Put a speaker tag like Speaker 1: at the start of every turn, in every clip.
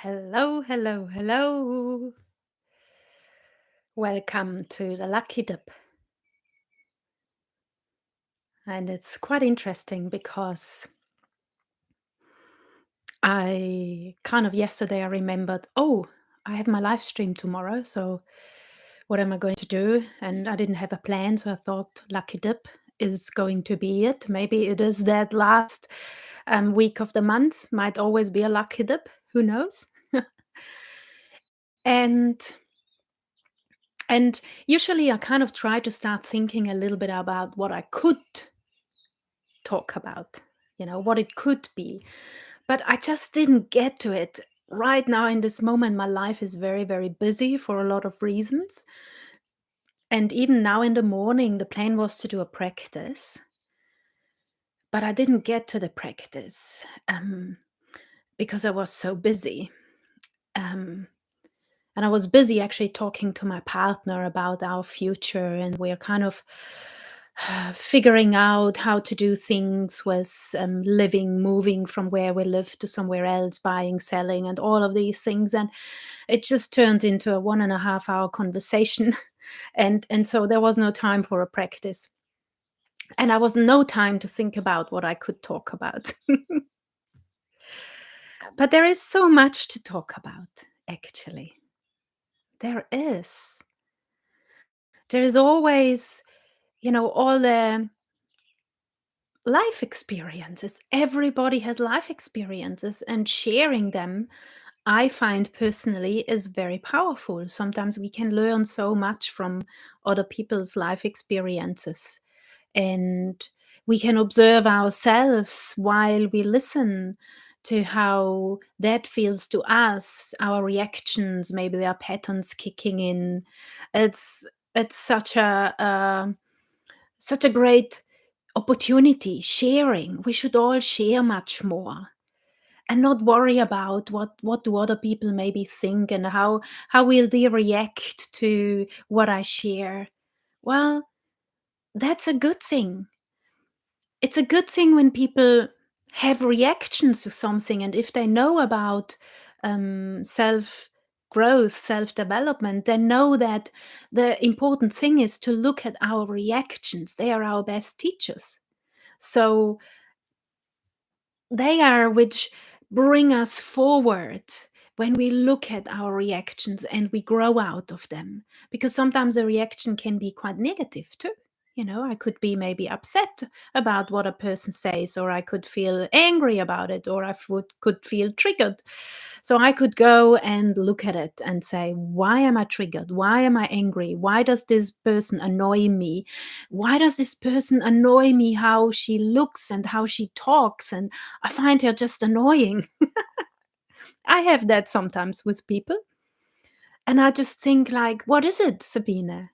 Speaker 1: Hello, hello, hello. Welcome to the Lucky Dip. And it's quite interesting because I kind of yesterday I remembered, oh, I have my live stream tomorrow. So what am I going to do? And I didn't have a plan. So I thought Lucky Dip is going to be it. Maybe it is that last week of the month. Might always be a Lucky Dip. Who knows? And And usually I kind of try to start thinking a little bit about what I could talk about, what it could be. But I just didn't get to it. Right now, in this moment, my life is very, very busy for a lot of reasons. And even now in the morning, the plan was to do a practice, but I didn't get to the practice because I was so busy. Um, and I was busy actually talking to my partner about our future, and we're kind of figuring out how to do things with living, moving from where we live to somewhere else, buying, selling, and all of these things. And it just turned into a 1.5 hour conversation, and so there was no time for a practice, and I was no time to think about what I could talk about. But there is so much to talk about, actually. There is. There is always, all the life experiences. Everybody has life experiences, and sharing them, I find personally, is very powerful. Sometimes we can learn so much from other people's life experiences, and we can observe ourselves while we listen to how that feels to us, our reactions. Maybe there are patterns kicking in. It's such a great opportunity. Sharing, we should all share much more and not worry about what do other people maybe think, and how will they react to what I share. Well, that's a good thing. It's a good thing when people have reactions to something, and if they know about self growth, self development, they know that the important thing is to look at our reactions. They are our best teachers. So they are which bring us forward when we look at our reactions and we grow out of them. Because sometimes the reaction can be quite negative too. I could be maybe upset about what a person says, or I could feel angry about it, or could feel triggered. So I could go and look at it and say, why am I triggered? Why am I angry? Why does this person annoy me? Why does this person annoy me? How she looks and how she talks, and I find her just annoying. I have that sometimes with people, and I just think like, what is it, Sabine?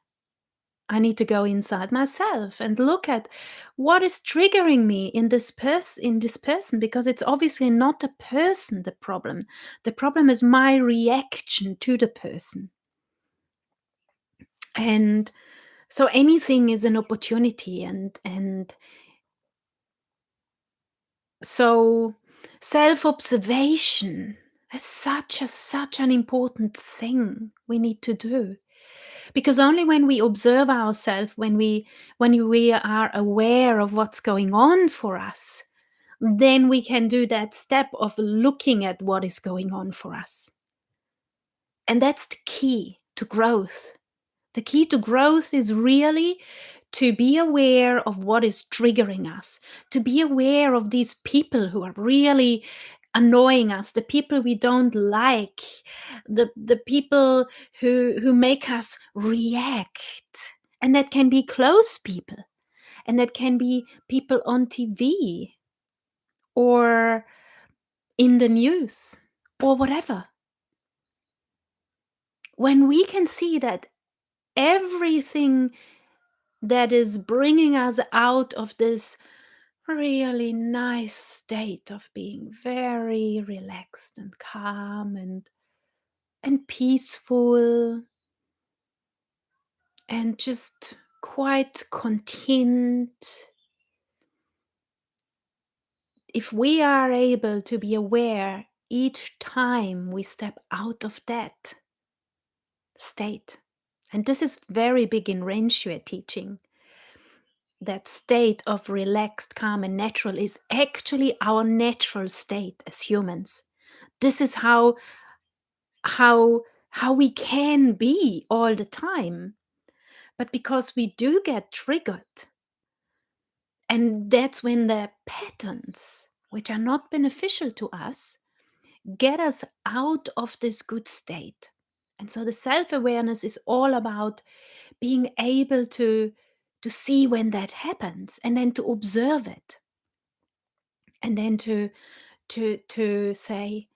Speaker 1: I need to go inside myself and look at what is triggering me in this person, because it's obviously not the person the problem. The problem is my reaction to the person. And so anything is an opportunity, and so self-observation is such an important thing we need to do, because only when we observe ourselves, when we are aware of what's going on for us, then we can do that step of looking at what is going on for us. And that's the key to growth. The key to growth is really to be aware of what is triggering us, to be aware of these people who are really annoying us, the people we don't like, the people who make us react. And that can be close people, and that can be people on TV or in the news or whatever. When we can see that everything that is bringing us out of this really nice state of being very relaxed and calm and peaceful and just quite content. If we are able to be aware each time we step out of that state. And this is very big in Ren Shui teaching. That state of relaxed, calm, and natural is actually our natural state as humans. This is how how we can be all the time. But because we do get triggered, and that's when the patterns, which are not beneficial to us, get us out of this good state. And so the self-awareness is all about being able to see when that happens and then to observe it, and then to say,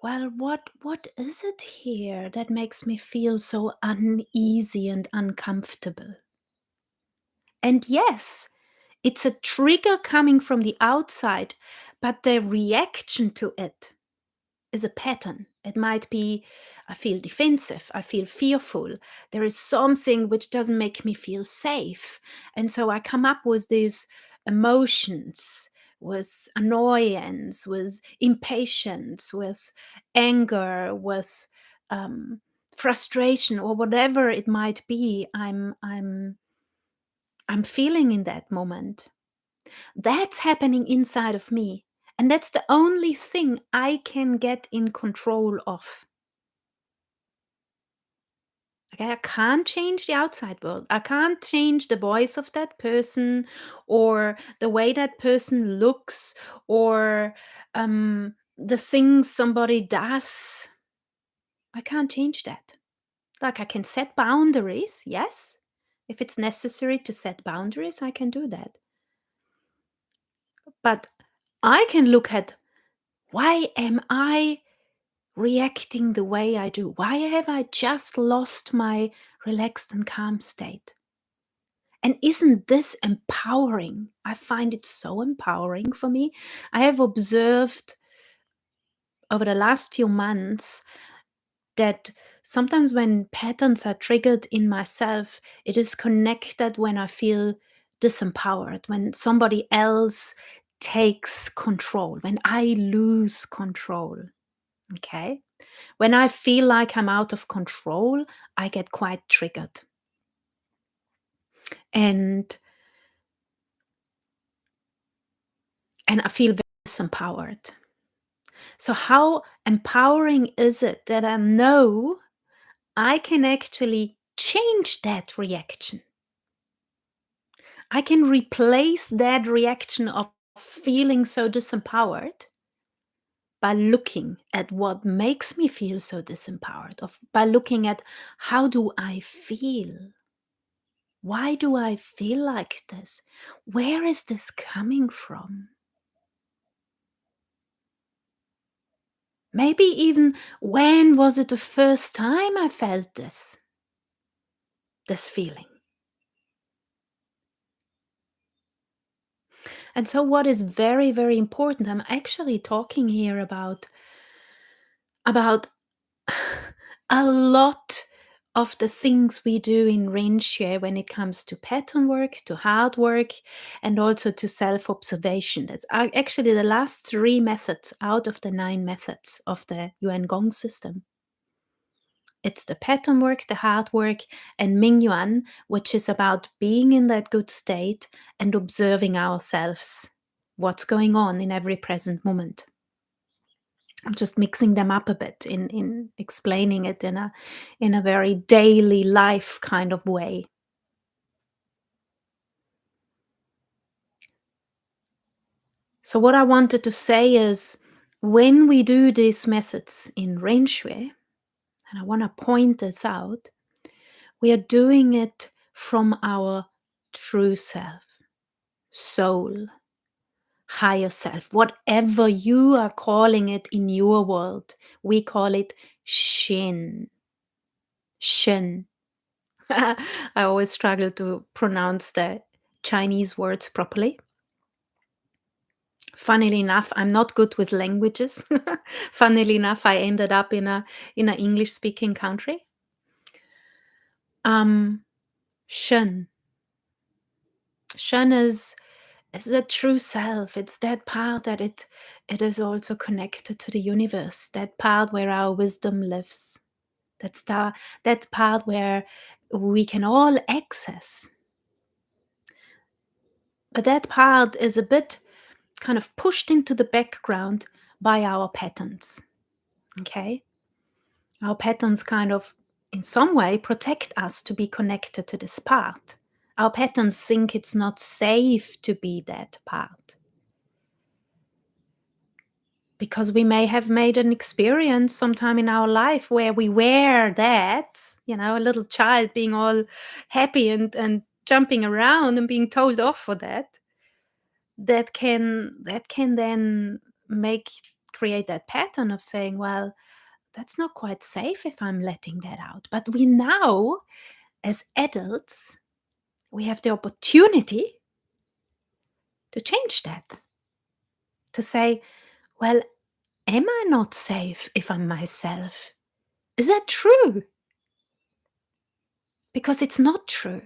Speaker 1: well, what is it here that makes me feel so uneasy and uncomfortable? And yes, it's a trigger coming from the outside, but the reaction to it is a pattern. It might be, I feel defensive, I feel fearful, there is something which doesn't make me feel safe. And so I come up with these emotions, with annoyance, with impatience, with anger, with um, frustration, or whatever it might be. I'm feeling in that moment. That's happening inside of me. And that's the only thing I can get in control of. Okay, I can't change the outside world. I can't change the voice of that person, or the way that person looks, or the things somebody does. I can't change that. Like, I can set boundaries, yes. If it's necessary to set boundaries, I can do that. But I can look at, why am I reacting the way I do? Why have I just lost my relaxed and calm state? And isn't this empowering? I find it so empowering for me. I have observed over the last few months that sometimes when patterns are triggered in myself, it is connected when I feel disempowered, when somebody else takes control, when I lose control. Okay. When I feel like I'm out of control, I get quite triggered. And I feel very disempowered. So how empowering is it that I know I can actually change that reaction? I can replace that reaction of feeling so disempowered by looking at what makes me feel so disempowered, of by looking at, how do I feel? Why do I feel like this? Where is this coming from? Maybe even, when was it the first time I felt this feeling? And so what is very, very important, I'm actually talking here about a lot of the things we do in Ren Shui when it comes to pattern work, to hard work, and also to self-observation. That's actually the last 3 methods out of the 9 methods of the Yuan Gong system. It's the pattern work, the hard work, and Ming Yuan, which is about being in that good state and observing ourselves, what's going on in every present moment. I'm just mixing them up a bit in explaining it in a very daily life kind of way. So what I wanted to say is, when we do these methods in Ren Shui, and I want to point this out, we are doing it from our true self, soul, higher self, whatever you are calling it in your world. We call it Shin. Shin. I always struggle to pronounce the Chinese words properly. Funnily enough, I'm not good with languages. Funnily enough, I ended up in a English speaking country. Um, Shen. Shen is It's the true self. It's that part that it is also connected to the universe. That part where our wisdom lives. That part where we can all access. But that part is a bit kind of pushed into the background by our patterns. Okay? Our patterns kind of, in some way, protect us to be connected to this part. Our patterns think it's not safe to be that part. Because we may have made an experience sometime in our life where we were that, a little child being all happy and jumping around and being told off for that. That can then make create that pattern of saying, well, that's not quite safe if I'm letting that out. But we now, as adults, we have the opportunity to change that, to say, well, am I not safe if I'm myself? Is that true? Because it's not true.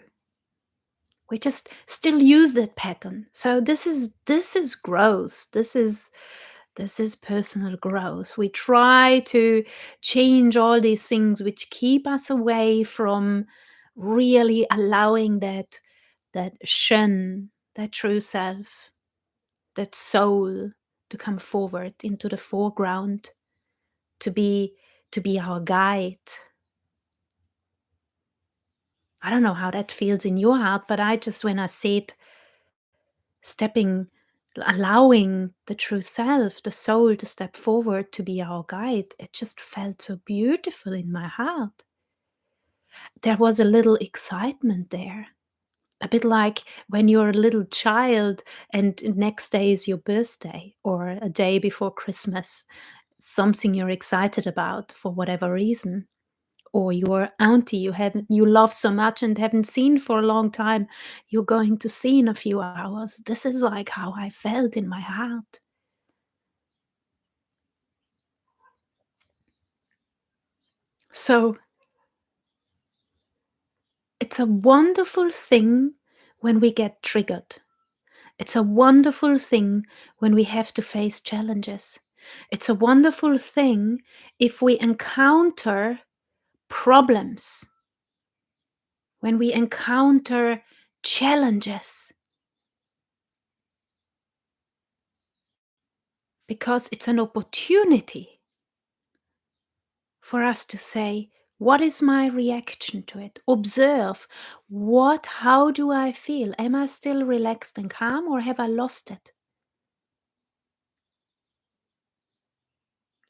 Speaker 1: We just still use that pattern. So this is growth. This is personal growth. We try to change all these things which keep us away from really allowing that Shen, that true self, that soul to come forward into the foreground, to be to be our guide. I don't know how that feels in your heart, but I just, when I see it stepping, allowing the true self, the soul, to step forward to be our guide, it just felt so beautiful in my heart. There was a little excitement there. A bit like when you're a little child and next day is your birthday or a day before Christmas, something you're excited about for whatever reason. Or your auntie you love so much and haven't seen for a long time, you're going to see in a few hours. This is like how I felt in my heart. So it's a wonderful thing when we get triggered. It's a wonderful thing when we have to face challenges. It's a wonderful thing if we encounter problems, when we encounter challenges, because it's an opportunity for us to say, what is my reaction to it? Observe how do I feel? Am I still relaxed and calm, or have I lost it?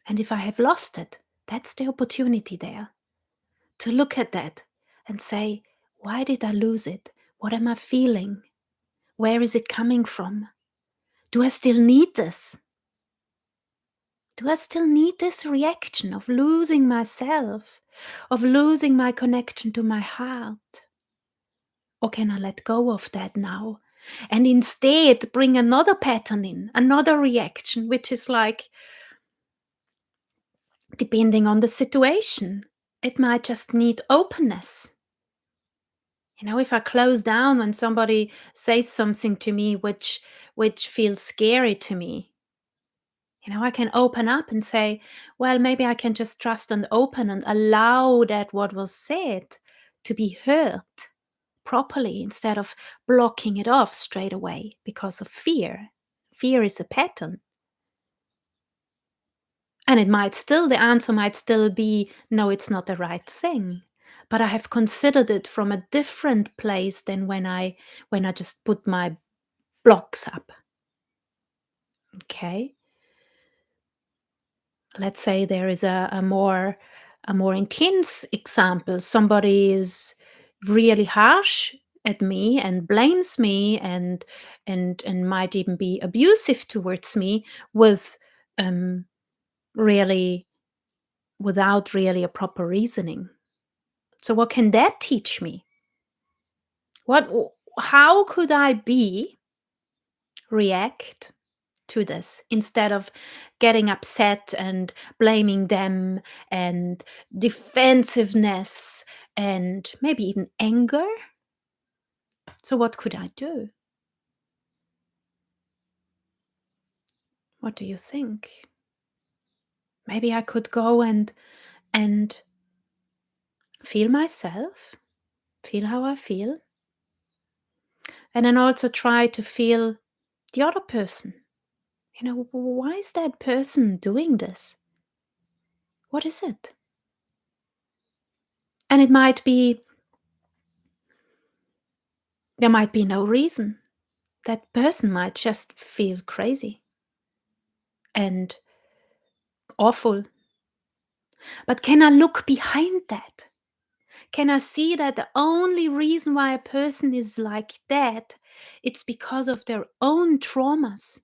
Speaker 1: And if I have lost it, that's the opportunity there to look at that and say, why did I lose it? What am I feeling? Where is it coming from? Do I still need this? Do I still need this reaction of losing myself, of losing my connection to my heart? Or can I let go of that now and instead bring another pattern in, another reaction, which is like, depending on the situation, it might just need openness. If I close down when somebody says something to me which feels scary to me, I can open up and say, well, maybe I can just trust and open and allow that what was said to be heard properly instead of blocking it off straight away because of fear. Fear is a pattern. And the answer might still be, no, it's not the right thing. But I have considered it from a different place than when I just put my blocks up. Okay. Let's say there is a more intense example. Somebody is really harsh at me and blames me and might even be abusive towards me with um, really without really a proper reasoning. So what can that teach me? What how could I be react to this instead of getting upset and blaming them and defensiveness and maybe even anger? So what could I do? What do you think? Maybe I could go and feel myself, feel how I feel, and then also try to feel the other person. Why is that person doing this? What is it? And there might be no reason. That person might just feel crazy and awful. But can I look behind that? Can I see that the only reason why a person is like that, it's because of their own traumas,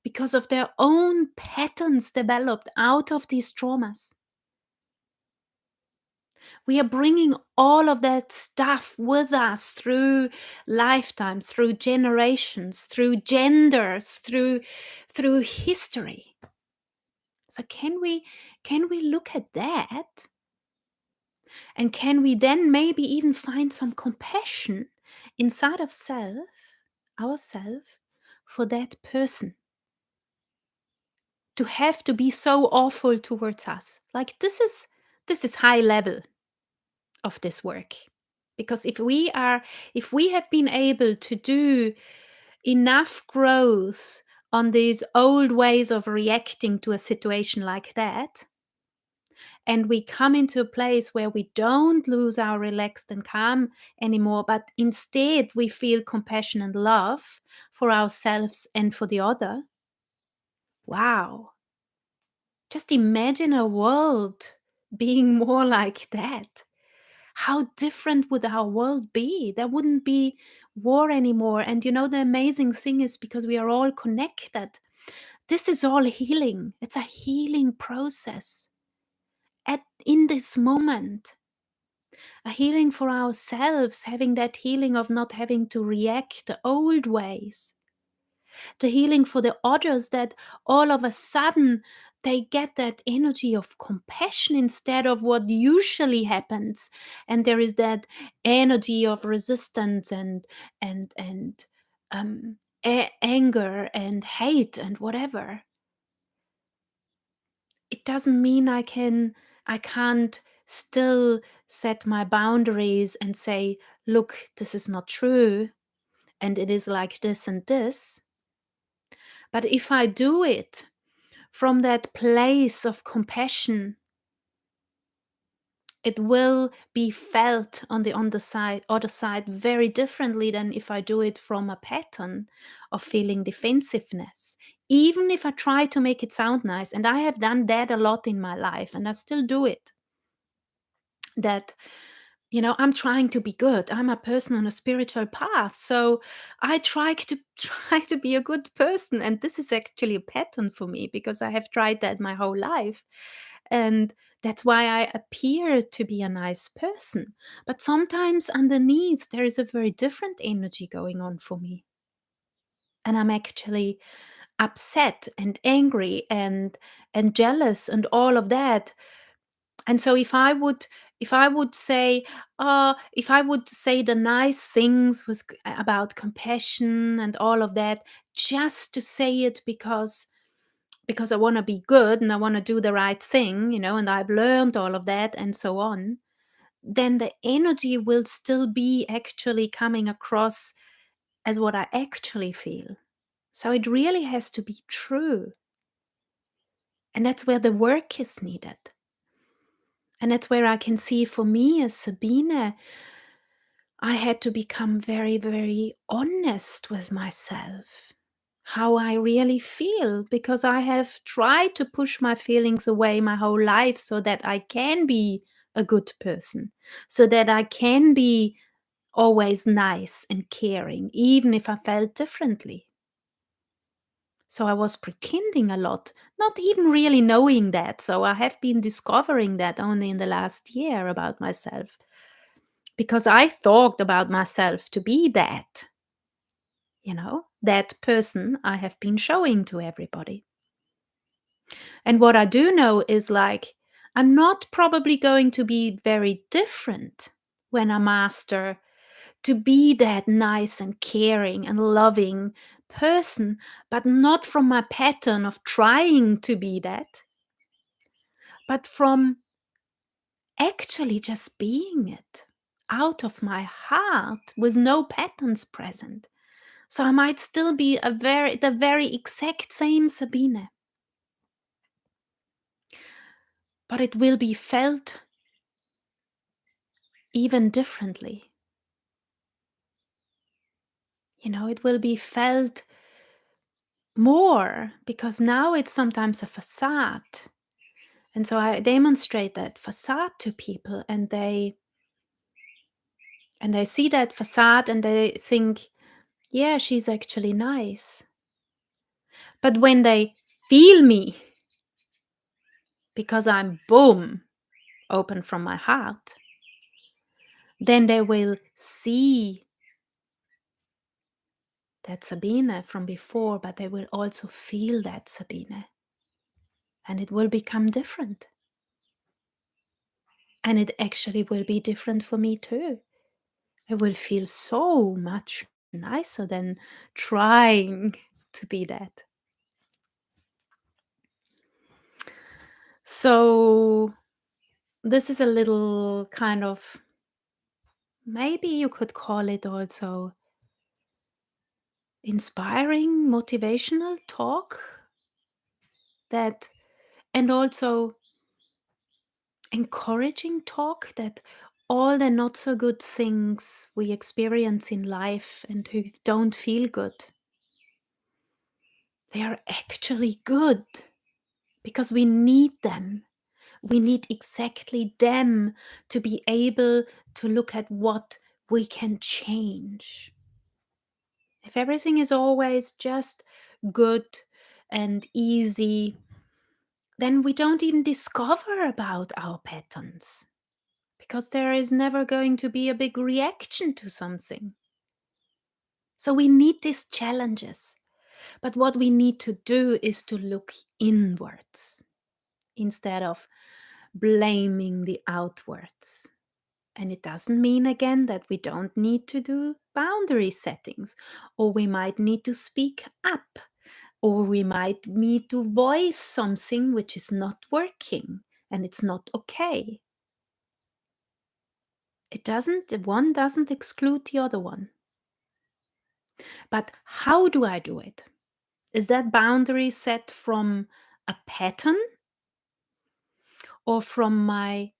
Speaker 1: because of their own patterns developed out of these traumas. We are bringing all of that stuff with us through lifetimes, through generations, through genders, through history. So can we look at that, and can we then maybe even find some compassion inside of ourself, for that person to have to be so awful towards us? Like, this is high level of this work. Because if we have been able to do enough growth on these old ways of reacting to a situation like that, and we come into a place where we don't lose our relaxed and calm anymore, but instead we feel compassion and love for ourselves and for the other. Wow. Just imagine a world being more like that. How different would our world be? There wouldn't be war anymore. And the amazing thing is, because we are all connected, this is all healing. It's a healing process in this moment. A healing for ourselves, having that healing of not having to react the old ways. The healing for the others, that all of a sudden they get that energy of compassion instead of what usually happens, and there is that energy of resistance and anger and hate and whatever. It doesn't mean I can't still set my boundaries and say, look, this is not true, and it is like this and this. But if I do it from that place of compassion, it will be felt on the other side very differently than if I do it from a pattern of feeling defensiveness. Even if I try to make it sound nice, and I have done that a lot in my life, and I still do it. That I'm trying to be good. I'm a person on a spiritual path, so I try to try to be a good person, and this is actually a pattern for me because I have tried that my whole life, and that's why I appear to be a nice person. But sometimes underneath there is a very different energy going on for me, and I'm actually upset and angry and jealous and all of that. And so if I would say the nice things about compassion and all of that, just to say it because I want to be good and I want to do the right thing, and I've learned all of that and so on, then the energy will still be actually coming across as what I actually feel. So it really has to be true. And that's where the work is needed. And that's where I can see, for me as Sabine, I had to become very, very honest with myself, how I really feel, because I have tried to push my feelings away my whole life so that I can be a good person, so that I can be always nice and caring, even if I felt differently. So I was pretending a lot, not even really knowing that. So I have been discovering that only in the last year about myself, because I thought about myself to be that person I have been showing to everybody. And what I do know is, like, I'm not probably going to be very different when I master to be that nice and caring and loving person, but not from my pattern of trying to be that, but from actually just being it out of my heart with no patterns present. So I might still be the very exact same Sabine, but it will be felt even differently. It will be felt more because now it's sometimes a facade. And so I demonstrate that facade to people, and they see that facade and they think, yeah, she's actually nice. But when they feel me, because I'm boom, open from my heart, then they will see that Sabine from before, but they will also feel that Sabine. And it will become different. And it actually will be different for me too. I will feel so much nicer than trying to be that. So, this is a little kind of, maybe you could call it also inspiring, motivational talk, that, and also encouraging talk, that all the not so good things we experience in life and who don't feel good, they are actually good because we need them. We need exactly them to be able to look at what we can change. If everything is always just good and easy, then we don't even discover about our patterns because there is never going to be a big reaction to something. So we need these challenges. But what we need to do is to look inwards instead of blaming the outwards. And it doesn't mean, again, that we don't need to do boundary settings, or we might need to speak up, or we might need to voice something which is not working and it's not okay. One doesn't exclude the other one. But how do I do it? Is that boundary set from a pattern or from my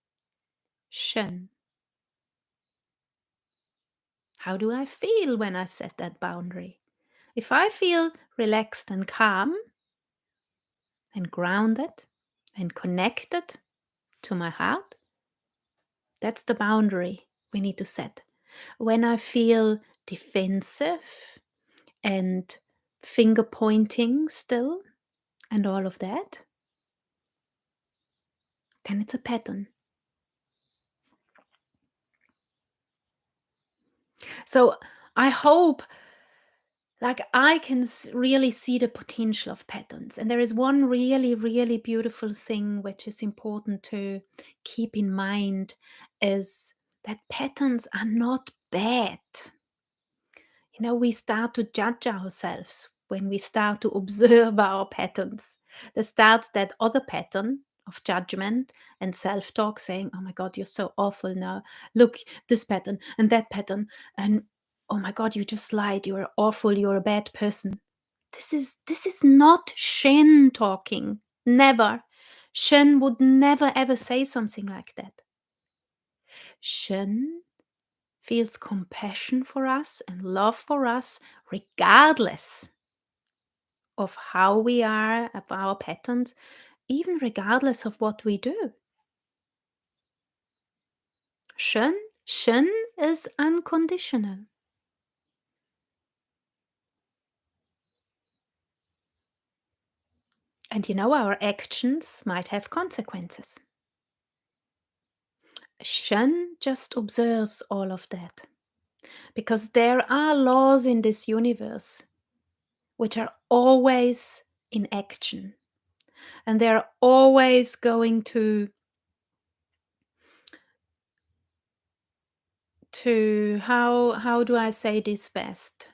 Speaker 1: shen? How do I feel when I set that boundary? If I feel relaxed and calm and grounded and connected to my heart, that's the boundary we need to set. When I feel defensive and finger pointing still and all of that, then it's a pattern. So I hope, like, I can really see the potential of patterns. And there is one really, really beautiful thing which is important to keep in mind, is that patterns are not bad. We start to judge ourselves when we start to observe our patterns. There starts that other pattern of judgment and self talk saying, oh my God, you're so awful now. Look, this pattern and that pattern. And oh my God, you just lied. You're awful. You're a bad person. This is not Shen talking. Never. Shen would never ever say something like that. Shen feels compassion for us and love for us, regardless of how we are, of our patterns, even regardless of what we do. Shen is unconditional. And our actions might have consequences. Shen just observes all of that because there are laws in this universe which are always in action, and they're always going to how do I say this best?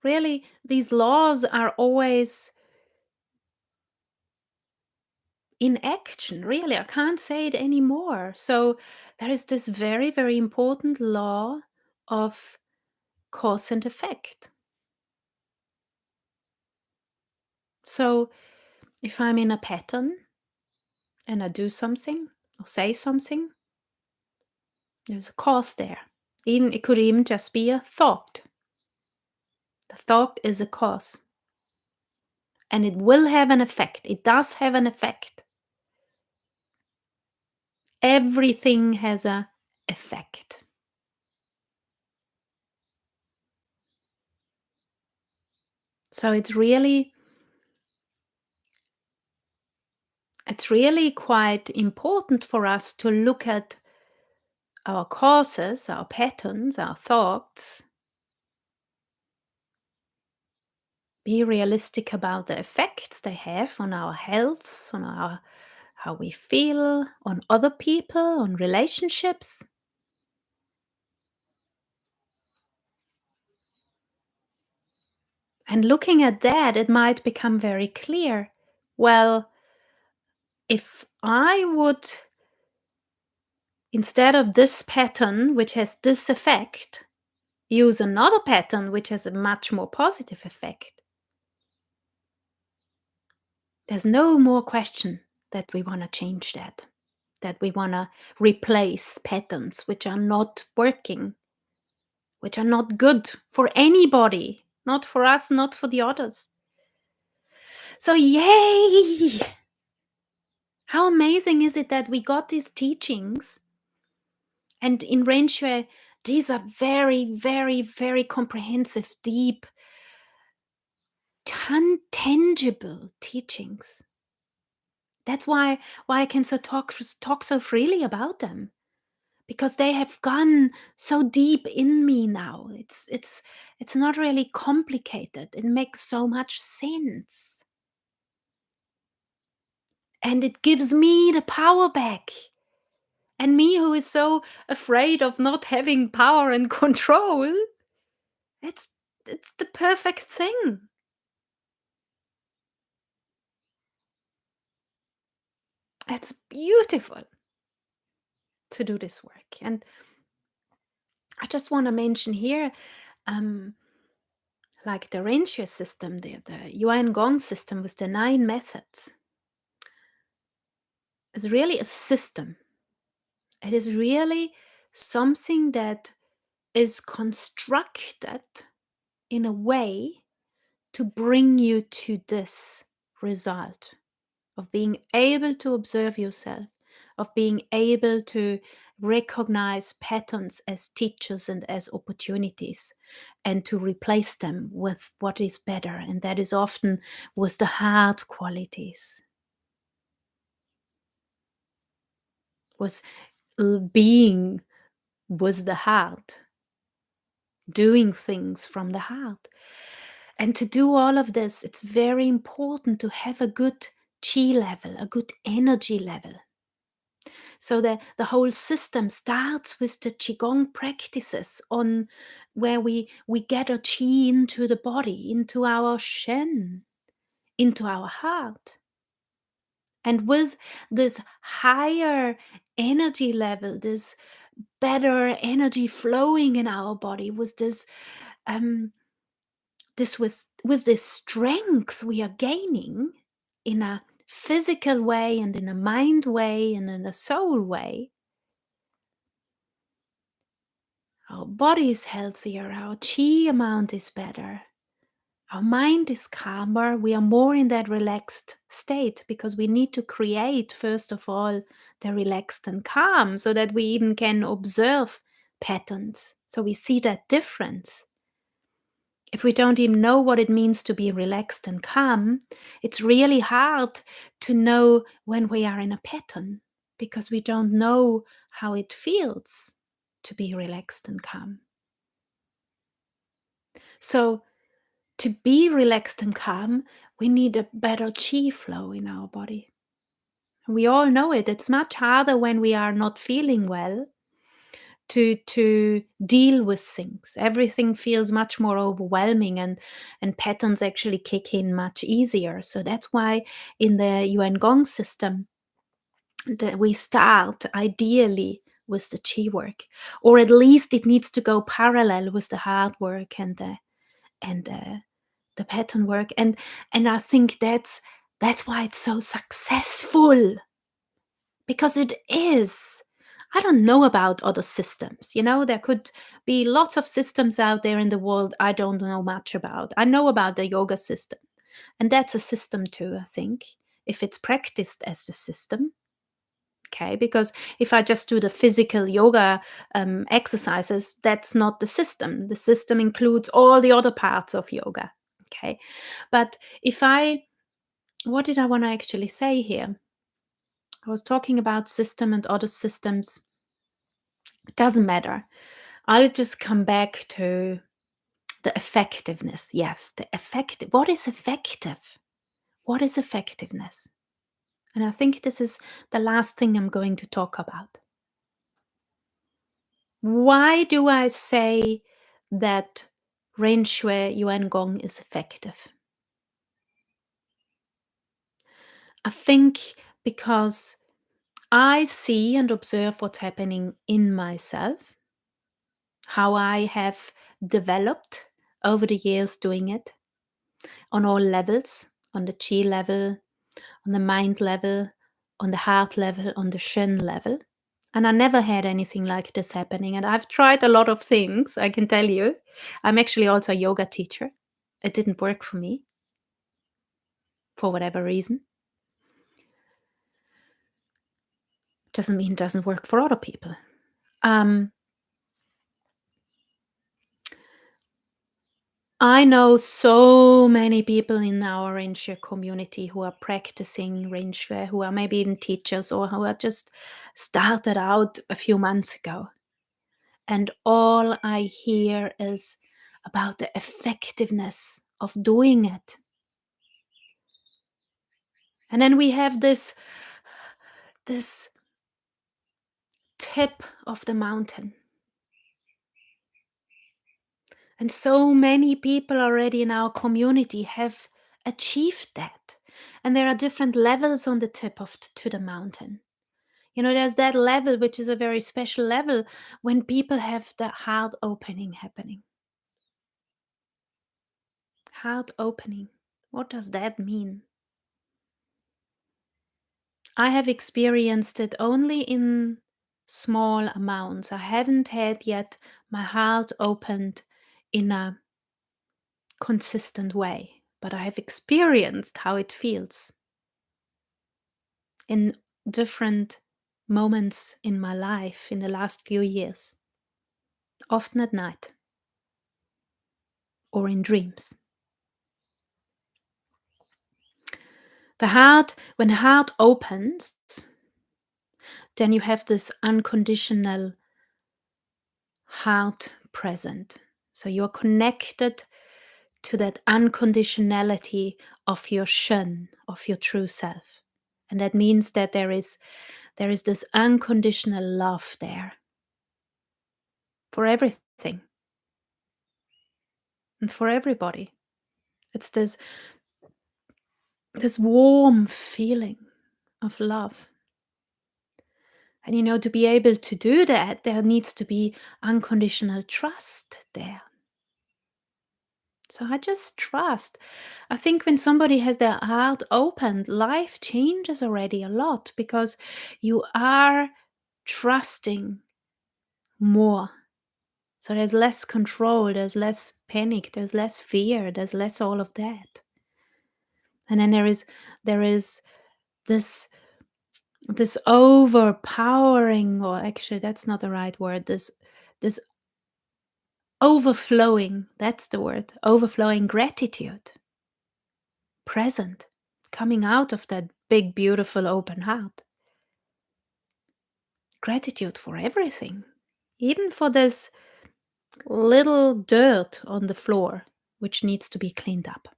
Speaker 1: Really, these laws are always in action. Really, I can't say it anymore. So there is this very, very important law of cause and effect. So if I'm in a pattern and I do something or say something, there's a cause there. Even it could even just be a thought. The thought is a cause. And it will have an effect. It does have an effect. Everything has a effect. So it's really quite important for us to look at our causes, our patterns, our thoughts, be realistic about the effects they have on our health, on our how we feel, on other people, on relationships. And looking at that, it might become very clear. Well, if I would, instead of this pattern, which has this effect, use another pattern which has a much more positive effect, there's no more question that we want to change that we want to replace patterns which are not working, which are not good for anybody, not for us, not for the others. So, yay! How amazing is it that we got these teachings? And in Rain Shui, these are very, very, very comprehensive, deep, tangible teachings. That's why I can talk so freely about them, because they have gone so deep in me now. It's not really complicated. It makes so much sense. And it gives me the power back. And me, who is so afraid of not having power and control, it's it's the perfect thing. It's beautiful to do this work. And I just want to mention here, um, like the Renshu system, the Yuan Gong system with the 9 methods, is really a system. It is really something that is constructed in a way to bring you to this result of being able to observe yourself, of being able to recognize patterns as teachers and as opportunities, and to replace them with what is better. And that is often with the hard qualities, with being with the heart, doing things from the heart. And to do all of this, it's very important to have a good chi level, a good energy level. So the whole system starts with the qigong practices on where we get a qi into the body, into our shen, into our heart. And with this higher energy level, this better energy flowing in our body, with um with this strength we are gaining in a physical way and in a mind way and in a soul way, our body is healthier, our chi amount is better, our mind is calmer, we are more in that relaxed state, because we need to create, first of all, the relaxed and calm so that we even can observe patterns. So we see that difference. If we don't even know what it means to be relaxed and calm, it's really hard to know when we are in a pattern, because we don't know how it feels to be relaxed and calm. So, to be relaxed and calm, we need a better chi flow in our body. We all know it. It's much harder when we are not feeling well, to deal with things. Everything feels much more overwhelming, and patterns actually kick in much easier. So that's why in the Yuan Gong system that we start ideally with the chi work, or at least it needs to go parallel with the hard work and the pattern work. And I think that's why it's so successful, because it is. I don't know about other systems. There could be lots of systems out there in the world I don't know much about. I know about the yoga system, and that's a system too, I think, if it's practiced as a system. Okay, because if I just do the physical yoga exercises, that's not the system. The system includes all the other parts of yoga. Okay, but what did I want to actually say here? I was talking about system and other systems. It doesn't matter. I'll just come back to the effectiveness. Yes, the effective. What is effective? What is effectiveness? And I think this is the last thing I'm going to talk about. Why do I say that Ren Shui Yuan Gong is effective? I think because I see and observe what's happening in myself, how I have developed over the years doing it on all levels, on the chi level, on the mind level, on the heart level, on the shen level. And I never had anything like this happening. And I've tried a lot of things, I can tell you. I'm actually also a yoga teacher. It didn't work for me for whatever reason. Doesn't mean it doesn't work for other people. I know so many people in our Ren Shui community who are practicing Ren Shui, who are maybe even teachers or who are just started out a few months ago. And all I hear is about the effectiveness of doing it. And then we have this tip of the mountain. And so many people already in our community have achieved that. And there are different levels on the tip to the mountain. There's that level, which is a very special level when people have the heart opening happening. Heart opening. What does that mean? I have experienced it only in small amounts. I haven't had yet my heart opened in a consistent way, but I have experienced how it feels in different moments in my life in the last few years, often at night or in dreams. When the heart opens, then you have this unconditional heart present. So you're connected to that unconditionality of your Shen, of your true self. And that means that there is this unconditional love there for everything and for everybody. It's this warm feeling of love. And to be able to do that, there needs to be unconditional trust there. So I just trust. I think when somebody has their heart opened, life changes already a lot because you are trusting more. So there's less control, there's less panic, there's less fear, there's less all of that. And then there is this overpowering, or actually that's not the right word, this overflowing, that's the word, overflowing gratitude present, coming out of that big, beautiful, open heart. Gratitude for everything, even for this little dirt on the floor, which needs to be cleaned up.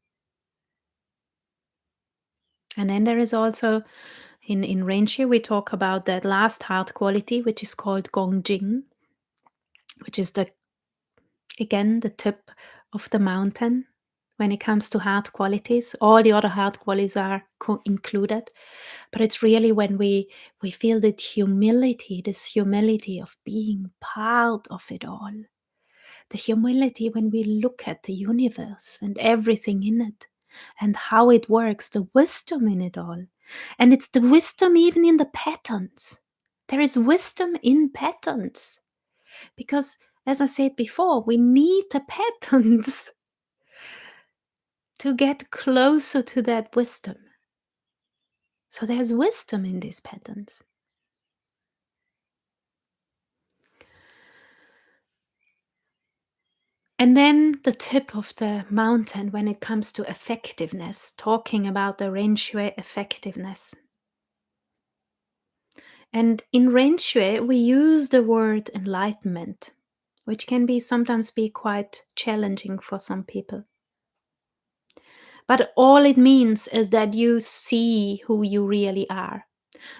Speaker 1: And then there is also, in Ren Shui, we talk about that last heart quality, which is called Gongjing. which is the again the tip of the mountain when it comes to heart qualities. All the other heart qualities are included, but it's really when we feel that humility, this humility of being part of it all. The humility when we look at the universe and everything in it and how it works, the wisdom in it all. And it's the wisdom even in the patterns. There is wisdom in patterns because, as I said before, we need the patterns to get closer to that wisdom. So there's wisdom in these patterns. And then the tip of the mountain when it comes to effectiveness, talking about the Ren Shui effectiveness. And in Ren Shui, we use the word enlightenment, which can be sometimes be quite challenging for some people. But all it means is that you see who you really are.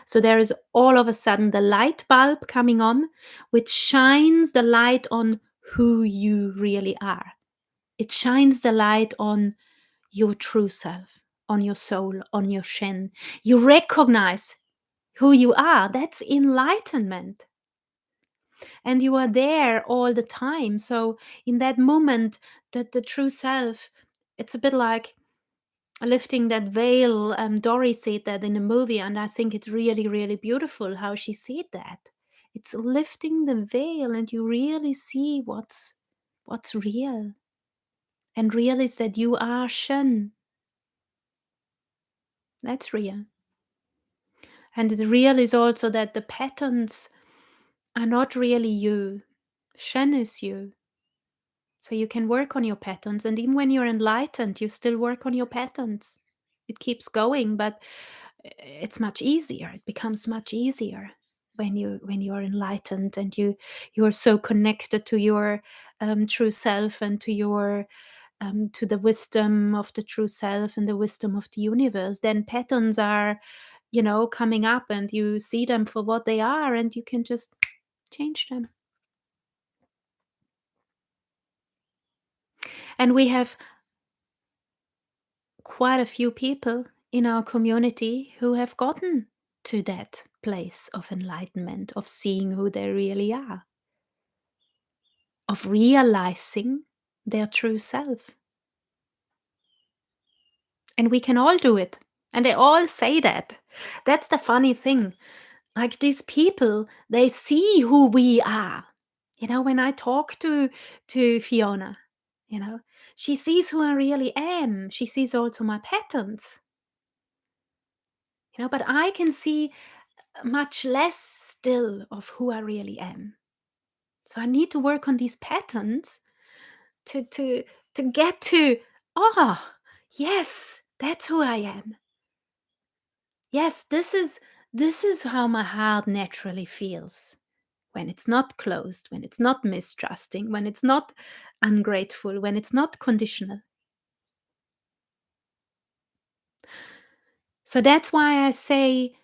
Speaker 1: So there is all of a sudden the light bulb coming on, which shines the light on who you really are. It shines the light on your true self, on your soul, on your Shen. You recognize who you are. That's enlightenment. And you are there all the time. So in that moment, that the true self, it's a bit like lifting that veil. Dory said that in the movie, and I think it's really, really beautiful how she said that. It's lifting the veil, and you really see what's real. And real is that you are Shen. That's real. And the real is also that the patterns are not really you. Shen is you. So you can work on your patterns. And even when you're enlightened, you still work on your patterns. It keeps going, but it's much easier. It becomes much easier when you are enlightened and you are so connected to your true self and to your to the wisdom of the true self and the wisdom of the universe. Then patterns are, coming up, and you see them for what they are, and you can just change them. And we have quite a few people in our community who have gotten to that place of enlightenment, of seeing who they really are, of realizing their true self. And we can all do it. And they all say that. That's the funny thing. Like these people, they see who we are. When I talk to Fiona, you know, she sees who I really am. She sees also my patterns. But I can see much less still of who I really am. So I need to work on these patterns to get to, oh, yes, that's who I am. Yes, this is how my heart naturally feels when it's not closed, when it's not mistrusting, when it's not ungrateful, when it's not conditional. So that's why I say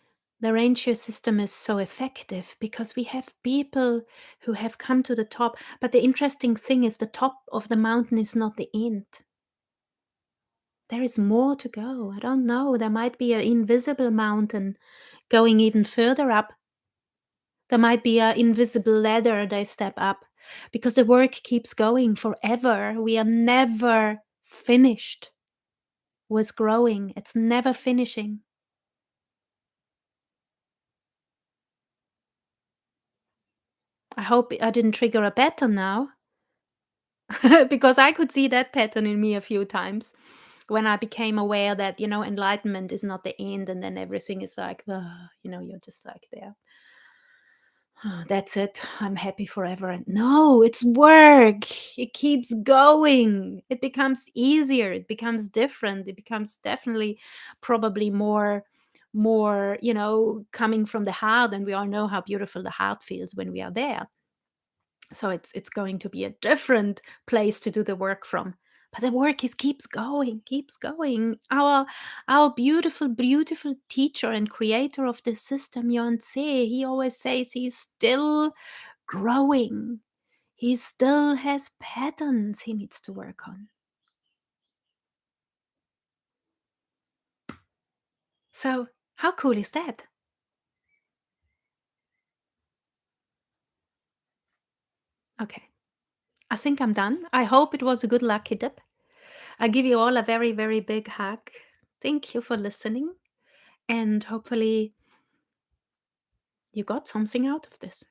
Speaker 1: the ranger system is so effective, because we have people who have come to the top. But the interesting thing is the top of the mountain is not the end. There is more to go. I don't know. There might be an invisible mountain going even further up. There might be an invisible ladder they step up, because the work keeps going forever. We are never finished with growing, it's never finishing. I hope I didn't trigger a pattern now, because I could see that pattern in me a few times when I became aware that, enlightenment is not the end, and then everything is like, you're just like there. That's it. I'm happy forever. And no, it's work. It keeps going. It becomes easier. It becomes different. It becomes definitely probably more, coming from the heart. And we all know how beautiful the heart feels when we are there. So it's going to be a different place to do the work from. But the work is keeps going, keeps going. Our beautiful, beautiful teacher and creator of the system, Yuan Tse, he always says he's still growing. He still has patterns he needs to work on. So, how cool is that? Okay, I think I'm done. I hope it was a good lucky dip. I give you all a very, very big hug. Thank you for listening, and hopefully, you got something out of this.